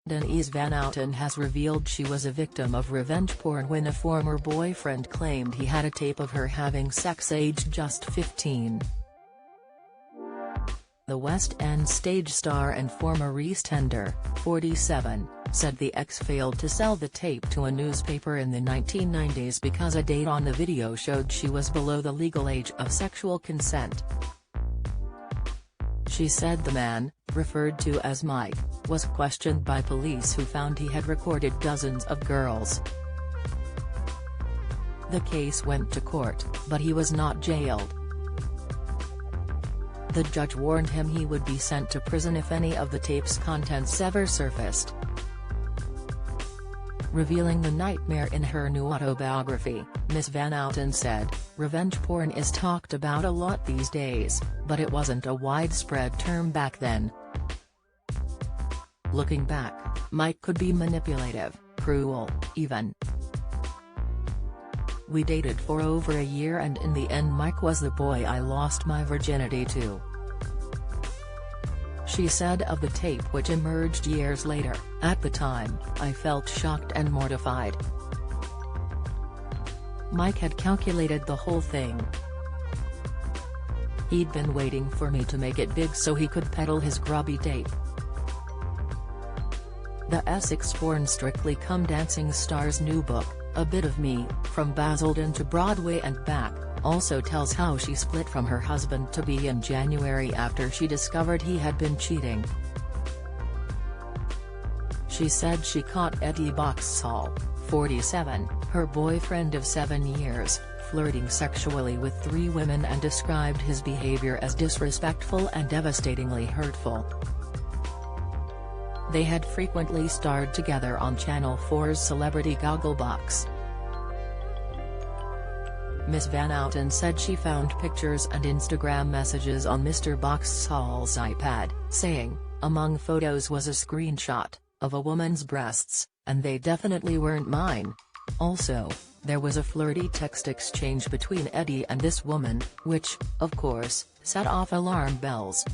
Denise Van Outen has revealed she was a victim of revenge porn when a former boyfriend claimed he had a tape of her having sex aged just 15. The West End stage star and former EastEnder, 47, said the ex failed to sell the tape to a newspaper in the 1990s because a date on the video showed she was below the legal age of sexual consent. She said the man, referred to as Mike, was questioned by police who found he had recorded dozens of girls. The case went to court, but he was not jailed. The judge warned him he would be sent to prison if any of the tape's contents ever surfaced. Revealing the nightmare in her new autobiography, Ms. Van Outen said, "Revenge porn is talked about a lot these days, but it wasn't a widespread term back then. Looking back, Mike could be manipulative, cruel, even. We dated for over a year and in the end Mike was the boy I lost my virginity to." She said of the tape, which emerged years later, "At the time, I felt shocked and mortified. Mike had calculated the whole thing. He'd been waiting for me to make it big so he could peddle his grubby tape." The Essex-born Strictly Come Dancing star's new book, A Bit of Me, From Basildon to Broadway and Back, also tells how she split from her husband-to-be in January after she discovered he had been cheating. She said she caught Eddie Boxall, 47, her boyfriend of 7 years, flirting sexually with 3 women and described his behavior as disrespectful and devastatingly hurtful. They had frequently starred together on Channel 4's Celebrity Gogglebox. Ms. Van Outen said she found pictures and Instagram messages on Mr. Boxall's iPad, saying, "Among photos was a screenshot of a woman's breasts, and they definitely weren't mine. Also, there was a flirty text exchange between Eddie and this woman, which, of course, set off alarm bells."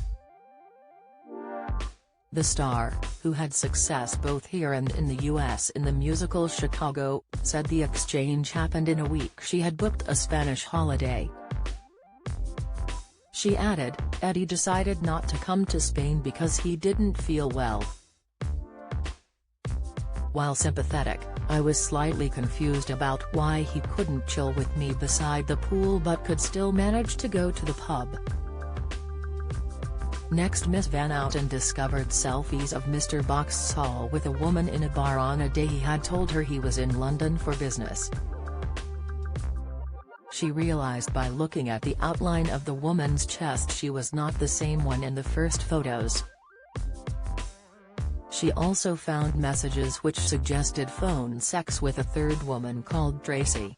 The star, who had success both here and in the US in the musical Chicago, said the exchange happened in a week she had booked a Spanish holiday. She added, "Eddie decided not to come to Spain because he didn't feel well. While sympathetic, I was slightly confused about why he couldn't chill with me beside the pool but could still manage to go to the pub." Next, Ms. Van Outen discovered selfies of Mr. Boxall with a woman in a bar on a day he had told her he was in London for business. She realized by looking at the outline of the woman's chest she was not the same one in the first photos. She also found messages which suggested phone sex with a third woman called Tracy.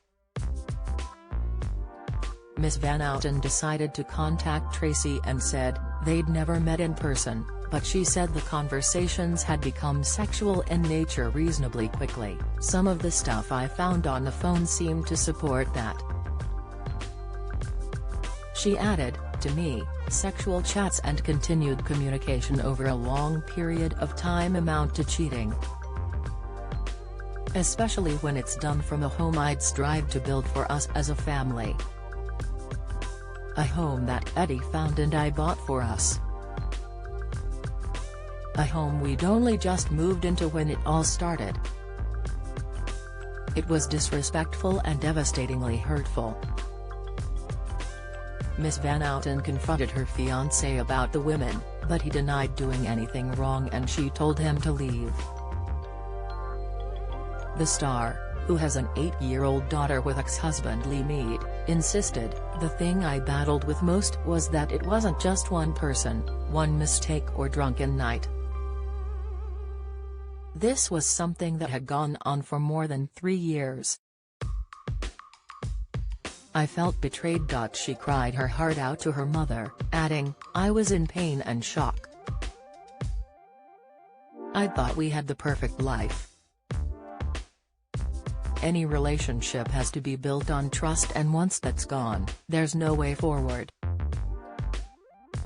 Ms. Van Outen decided to contact Tracy and said, they'd never met in person, but she said the conversations had become sexual in nature reasonably quickly. "Some of the stuff I found on the phone seemed to support that." She added, "To me, sexual chats and continued communication over a long period of time amount to cheating. Especially when it's done from a home I'd strive to build for us as a family. A home that Eddie found and I bought for us. A home we'd only just moved into when it all started. It was disrespectful and devastatingly hurtful." Ms. Van Outen confronted her fiancé about the women, but he denied doing anything wrong and she told him to leave. The star, who has an 8-year-old daughter with ex-husband Lee Mead, insisted, "The thing I battled with most was that it wasn't just one person, one mistake or drunken night. This was something that had gone on for more than 3 years. I felt betrayed." She cried her heart out to her mother, adding, "I was in pain and shock. I thought we had the perfect life. Any relationship has to be built on trust, and once that's gone, there's no way forward.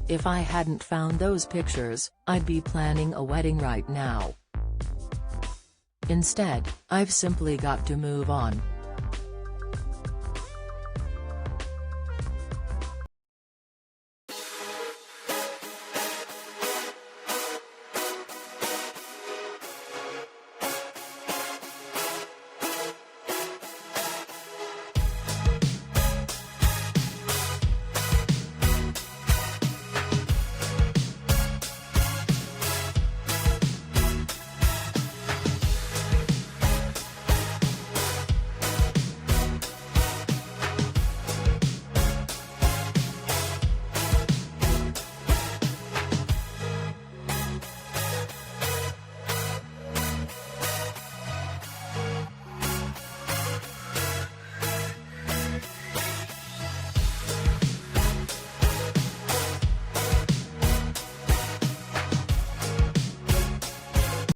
If I hadn't found those pictures, I'd be planning a wedding right now." Instead, I've simply got to move on.